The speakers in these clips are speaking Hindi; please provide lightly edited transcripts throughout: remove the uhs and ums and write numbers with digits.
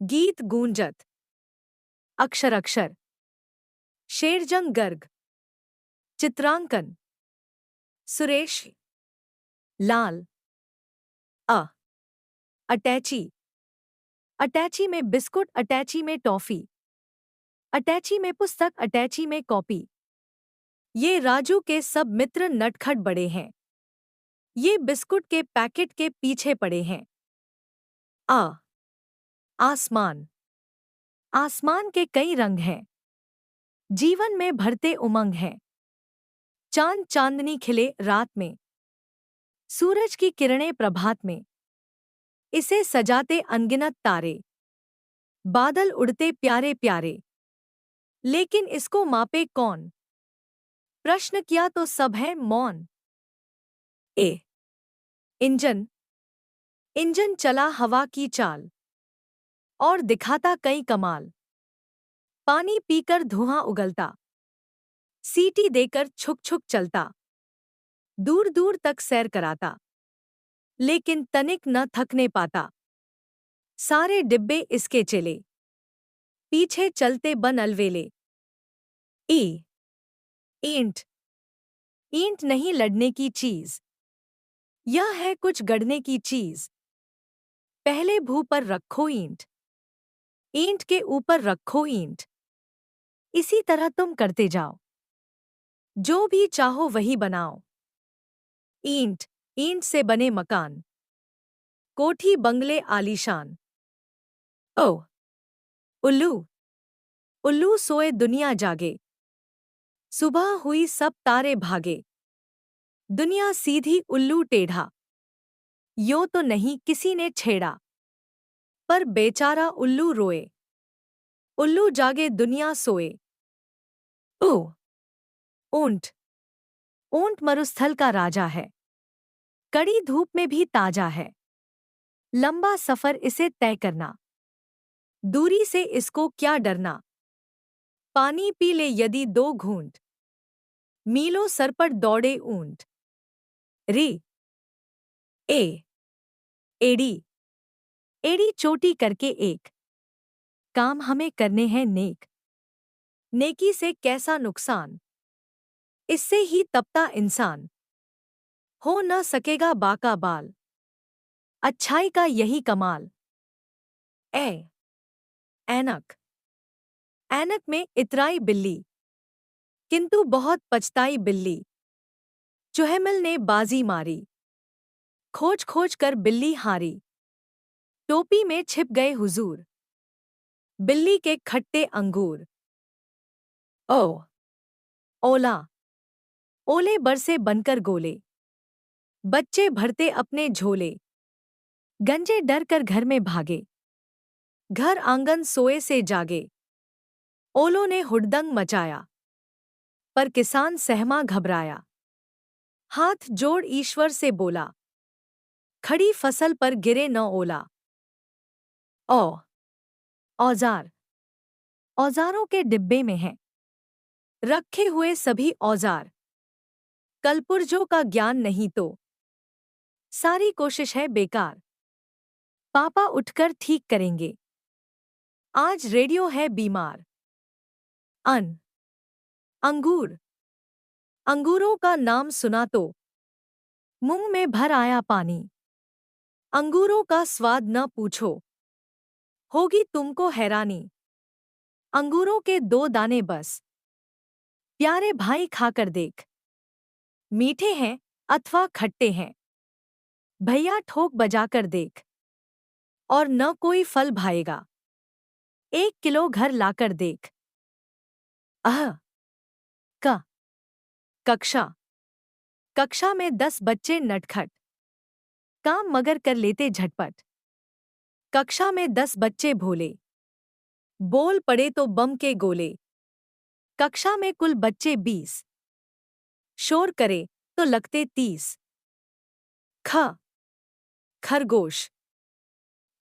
गीत गूंजत, अक्षर अक्षर, शेरजंग गर्ग, चित्रांकन, सुरेश लाल। अ अटैची, अटैची में बिस्कुट, अटैची में टॉफी, अटैची में पुस्तक, अटैची में कॉपी। ये राजू के सब मित्र नटखट बड़े हैं, ये बिस्कुट के पैकेट के पीछे पड़े हैं। आ आसमान, आसमान के कई रंग हैं, जीवन में भरते उमंग हैं। चांद चांदनी खिले रात में, सूरज की किरणें प्रभात में, इसे सजाते अनगिनत तारे, बादल उड़ते प्यारे प्यारे, लेकिन इसको मापे कौन? प्रश्न किया तो सब है मौन। ए इंजन, इंजन चला हवा की चाल और दिखाता कई कमाल। पानी पीकर धुआं उगलता, सीटी देकर छुक छुक चलता, दूर दूर तक सैर कराता, लेकिन तनिक न थकने पाता। सारे डिब्बे इसके चले, पीछे चलते बन अलवेले। ई ईंट, ईंट नहीं लड़ने की चीज, यह है कुछ गढ़ने की चीज। पहले भू पर रखो ईंट, ईंट के ऊपर रखो ईंट, इसी तरह तुम करते जाओ, जो भी चाहो वही बनाओ। ईंट, ईंट से बने मकान, कोठी बंगले आलीशान। ओ उल्लू, उल्लू सोए दुनिया जागे, सुबह हुई सब तारे भागे, दुनिया सीधी उल्लू टेढ़ा, यो तो नहीं किसी ने छेड़ा, पर बेचारा उल्लू रोए, उल्लू जागे दुनिया सोए। ओ ऊंट, ऊंट मरुस्थल का राजा है, कड़ी धूप में भी ताजा है, लंबा सफर इसे तय करना, दूरी से इसको क्या डरना। पानी पी ले यदि दो घूंट, मीलों सर पर दौड़े ऊंट। रे ए एड़ी, एड़ी चोटी करके एक, काम हमें करने हैं नेक, नेकी से कैसा नुकसान, इससे ही तपता इंसान, हो न सकेगा बाका बाल, अच्छाई का यही कमाल। ए ऐनक, ऐनक में इतराई बिल्ली, किंतु बहुत पछताई बिल्ली, चुहेमिल ने बाजी मारी, खोज खोज कर बिल्ली हारी, टोपी में छिप गए हुजूर, बिल्ली के खट्टे अंगूर। ओ ओला, ओले बरसे बनकर गोले, बच्चे भरते अपने झोले, गंजे डर कर घर में भागे, घर आंगन सोए से जागे, ओलों ने हुड़दंग मचाया, पर किसान सहमा घबराया, हाथ जोड़ ईश्वर से बोला, खड़ी फसल पर गिरे न ओला। ओ औजार, औजारों के डिब्बे में हैं रखे हुए सभी औजार, कलपुर्जों का ज्ञान नहीं तो सारी कोशिश है बेकार, पापा उठकर ठीक करेंगे, आज रेडियो है बीमार। अन अंगूर, अंगूरों का नाम सुना तो मुंह में भर आया पानी, अंगूरों का स्वाद न पूछो, होगी तुमको हैरानी। अंगूरों के दो दाने बस, प्यारे भाई खाकर देख, मीठे हैं अथवा खट्टे हैं, भैया ठोक बजाकर देख, और न कोई फल भाएगा, 1 किलो घर लाकर देख। अह क कक्षा, कक्षा में 10 बच्चे नटखट, काम मगर कर लेते झटपट, कक्षा में 10 बच्चे भोले, बोल पड़े तो बम के गोले, कक्षा में कुल बच्चे 20, शोर करे तो लगते 30। ख खरगोश,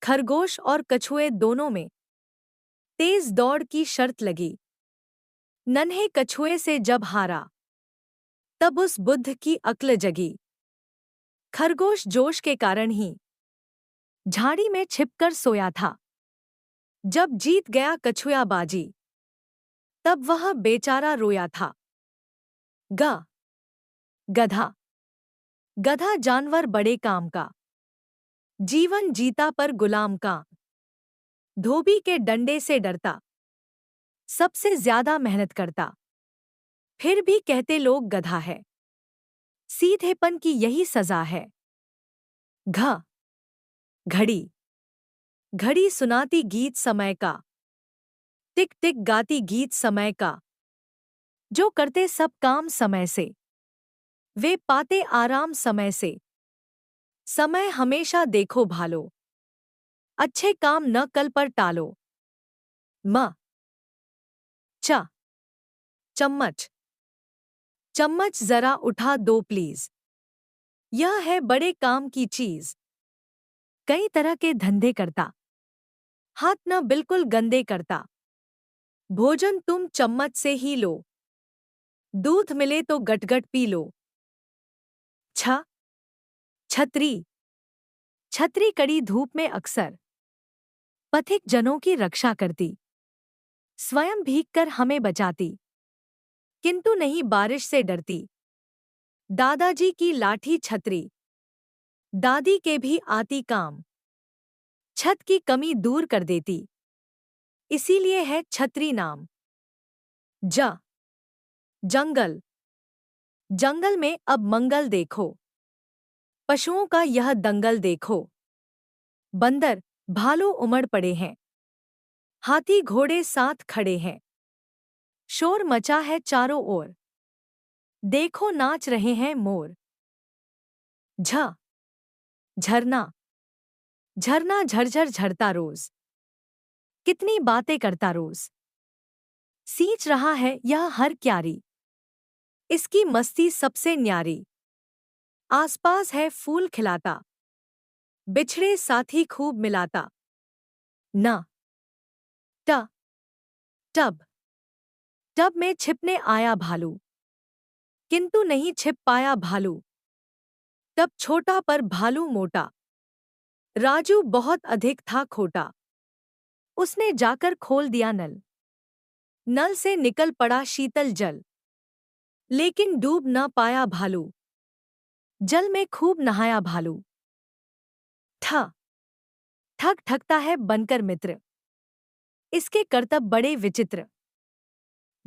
खरगोश और कछुए दोनों में तेज दौड़ की शर्त लगी, नन्हे कछुए से जब हारा, तब उस बुद्ध की अक्ल जगी, खरगोश जोश के कारण ही झाड़ी में छिपकर सोया था। जब जीत गया कछुआ बाजी, तब वह बेचारा रोया था। ग गधा। गधा जानवर बड़े काम का, जीवन जीता पर गुलाम का, धोबी के डंडे से डरता, सबसे ज्यादा मेहनत करता, फिर भी कहते लोग गधा है। सीधेपन की यही सजा है। घ घड़ी। घड़ी सुनाती गीत समय का, टिक टिक गाती गीत समय का, जो करते सब काम समय से, वे पाते आराम समय से। समय हमेशा देखो भालो, अच्छे काम न कल पर टालो। म च चम्मच। चम्मच जरा उठा दो प्लीज, यह है बड़े काम की चीज। कई तरह के धंधे करता, हाथ न बिल्कुल गंदे करता, भोजन तुम चम्मच से ही लो, दूध मिले तो गटगट पी लो। छ छतरी। छतरी कड़ी धूप में अक्सर पथिक जनों की रक्षा करती, स्वयं भीगकर हमें बचाती, किंतु नहीं बारिश से डरती। दादाजी की लाठी छतरी, दादी के भी आती काम, छत की कमी दूर कर देती, इसीलिए है छतरी नाम। ज जंगल। जंगल में अब मंगल देखो, पशुओं का यह दंगल देखो। बंदर भालू उमड़ पड़े हैं, हाथी घोड़े साथ खड़े हैं, शोर मचा है चारों ओर, देखो नाच रहे हैं मोर। झ झरना। झरना झरझर झरता रोज, कितनी बातें करता रोज, सींच रहा है यह हर क्यारी, इसकी मस्ती सबसे न्यारी। आसपास है फूल खिलाता, बिछड़े साथी खूब मिलाता। न ट टब। टब में छिपने आया भालू, किंतु नहीं छिप पाया भालू, टब छोटा पर भालू मोटा, राजू बहुत अधिक था खोटा, उसने जाकर खोल दिया नल, नल से निकल पड़ा शीतल जल, लेकिन डूब न पाया भालू, जल में खूब नहाया भालू। ठ ठग ठगता है बनकर मित्र, इसके करतब बड़े विचित्र,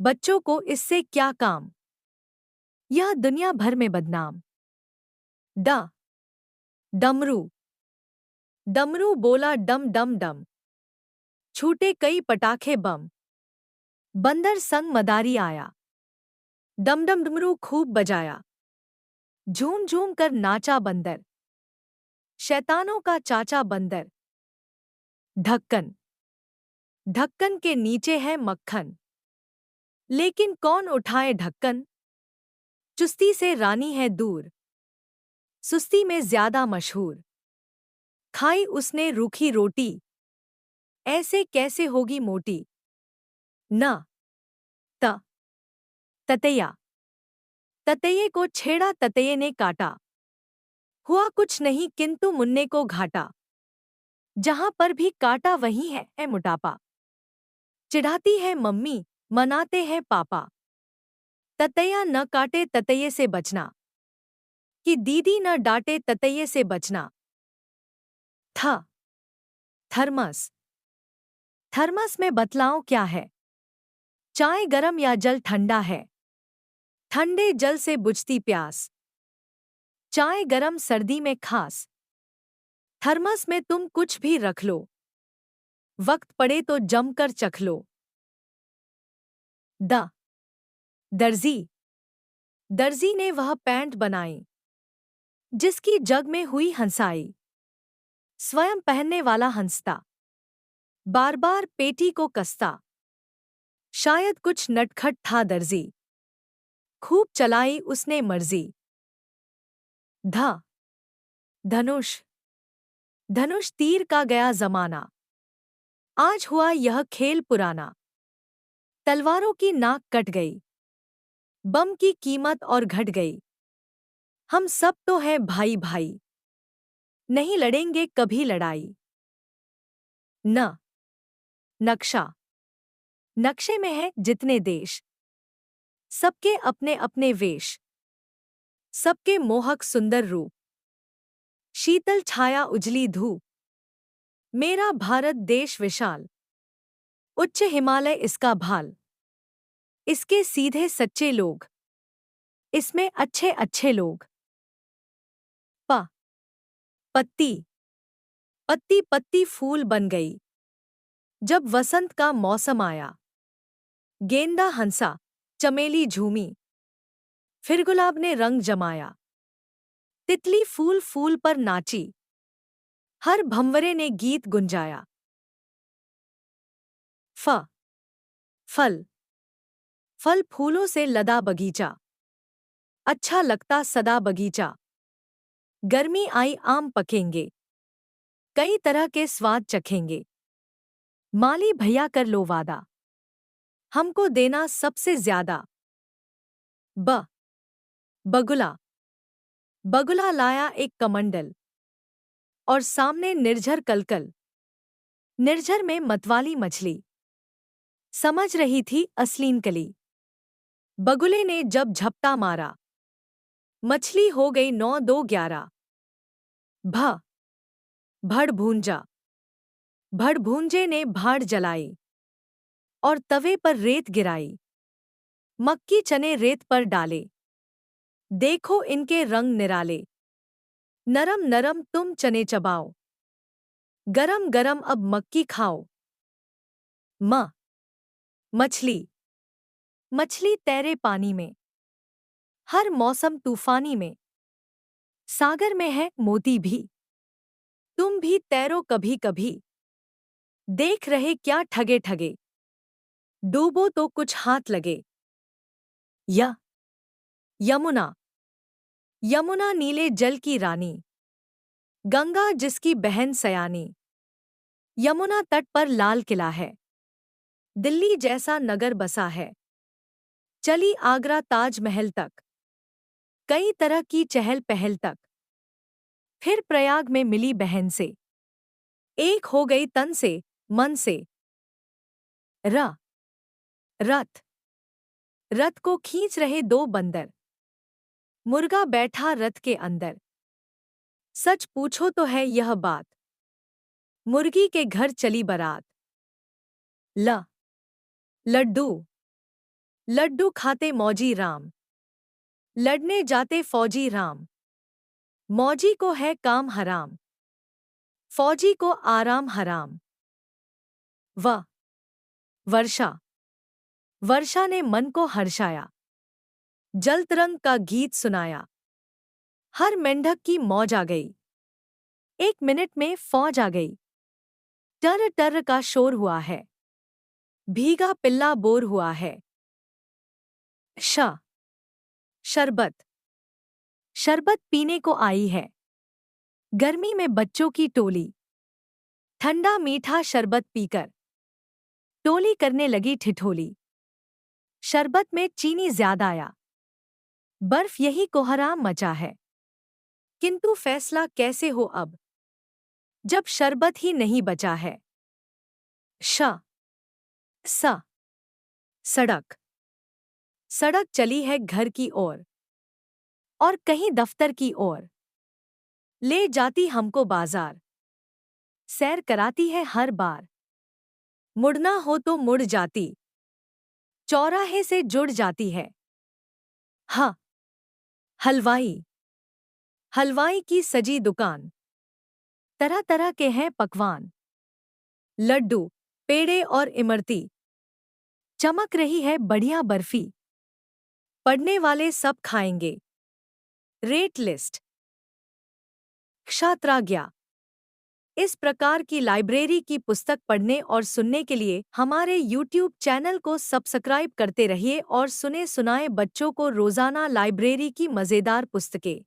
बच्चों को इससे क्या काम, यह दुनिया भर में बदनाम। ड डमरू। डमरू बोला डम डम डम, छूटे कई पटाखे बम, बंदर संग मदारी आया, डमडम डमरू खूब बजाया, झूम झूम कर नाचा बंदर, शैतानों का चाचा बंदर। ढक्कन। ढक्कन के नीचे है मक्खन, लेकिन कौन उठाए ढक्कन, चुस्ती से रानी है दूर, सुस्ती में ज्यादा मशहूर, खाई उसने रूखी रोटी, ऐसे कैसे होगी मोटी। न त ततैया। ततैये को छेड़ा ततैये ने काटा, हुआ कुछ नहीं किंतु मुन्ने को घाटा, जहां पर भी काटा वहीं है मोटापा, चिढ़ाती है मम्मी मनाते हैं पापा, ततैया न काटे ततैये से बचना, कि दीदी न डांटे ततैये से बचना। थ थर्मस। थर्मस में बतलाओ क्या है, चाय गरम या जल ठंडा है, ठंडे जल से बुझती प्यास, चाय गरम सर्दी में खास, थर्मस में तुम कुछ भी रख लो, वक्त पड़े तो जमकर चख लो। द दर्जी। दर्जी ने वह पैंट बनाई, जिसकी जग में हुई हंसाई, स्वयं पहनने वाला हंसता, बार बार पेटी को कसता, शायद कुछ नटखट था दर्जी, खूब चलाई उसने मर्जी। ध धनुष। धनुष तीर का गया जमाना, आज हुआ यह खेल पुराना, तलवारों की नाक कट गई, बम की कीमत और घट गई, हम सब तो हैं भाई भाई, नहीं लड़ेंगे कभी लड़ाई। न नक्शा। नक्शे में है जितने देश, सबके अपने अपने वेश, सबके मोहक सुंदर रूप, शीतल छाया उजली धूप। मेरा भारत देश विशाल, उच्च हिमालय इसका भाल, इसके सीधे सच्चे लोग, इसमें अच्छे अच्छे लोग। प पत्ती। पत्ती पत्ती फूल बन गई जब वसंत का मौसम आया। गेंदा हंसा, चमेली झूमी, फिर गुलाब ने रंग जमाया। तितली फूल फूल पर नाची, हर भंवरे ने गीत गुंजाया। फ फल। फल फूलों से लदा बगीचा, अच्छा लगता सदा बगीचा। गर्मी आई आम पकेंगे, कई तरह के स्वाद चखेंगे। माली भैया कर लो वादा, हमको देना सबसे ज्यादा। ब बगुला। बगुला लाया एक कमंडल और सामने निर्झर कलकल। निर्झर में मतवाली मछली समझ रही थी असलीन कली। बगुले ने जब झपटा मारा, मछली हो गई 9-2-11। भ भड़भूंजा। भड़भूंजे ने भाड़ जलाई और तवे पर रेत गिराई। मक्की चने रेत पर डाले, देखो इनके रंग निराले। नरम नरम तुम चने चबाओ, गरम गरम अब मक्की खाओ। म मछली। मछली तैरे पानी में, हर मौसम तूफानी में। सागर में है मोती भी, तुम भी तैरो कभी कभी। देख रहे क्या ठगे ठगे, डूबो तो कुछ हाथ लगे। य यमुना। यमुना नीले जल की रानी, गंगा जिसकी बहन सयानी। यमुना तट पर लाल किला है, दिल्ली जैसा नगर बसा है। चली आगरा ताजमहल तक, कई तरह की चहल पहल तक। फिर प्रयाग में मिली बहन से, एक हो गई तन से मन से। र रथ। रथ को खींच रहे दो बंदर, मुर्गा बैठा रथ के अंदर। सच पूछो तो है यह बात, मुर्गी के घर चली बारात। ल लड्डू। लड्डू खाते मौजी राम, लड़ने जाते फौजी राम। मौजी को है काम हराम, फौजी को आराम हराम। व वर्षा। वर्षा ने मन को हर्षाया, जल तरंग का गीत सुनाया। हर मेंढक की मौज आ गई, एक मिनट में फौज आ गई। टर टर का शोर हुआ है, भीगा पिल्ला बोर हुआ है। श शरबत। शरबत पीने को आई है, गर्मी में बच्चों की टोली। ठंडा मीठा शरबत पीकर टोली करने लगी ठिठोली। शरबत में चीनी ज्यादा आया, बर्फ यही कोहराम मचा है। किंतु फैसला कैसे हो अब, जब शरबत ही नहीं बचा है। श स सड़क। सड़क चली है घर की ओर और कहीं दफ्तर की ओर। ले जाती हमको बाजार, सैर कराती है हर बार। मुड़ना हो तो मुड़ जाती, चौराहे से जुड़ जाती है। ह हलवाई। हलवाई की सजी दुकान, तरह तरह के हैं पकवान। लड्डू, पेड़े और इमरती, चमक रही है बढ़िया बर्फी। पढ़ने वाले सब खाएंगे। Rate list. क्षात्राज्ञा। इस प्रकार की लाइब्रेरी की पुस्तक पढ़ने और सुनने के लिए हमारे YouTube चैनल को सब्सक्राइब करते रहिए और सुने सुनाए बच्चों को रोजाना लाइब्रेरी की मजेदार पुस्तकें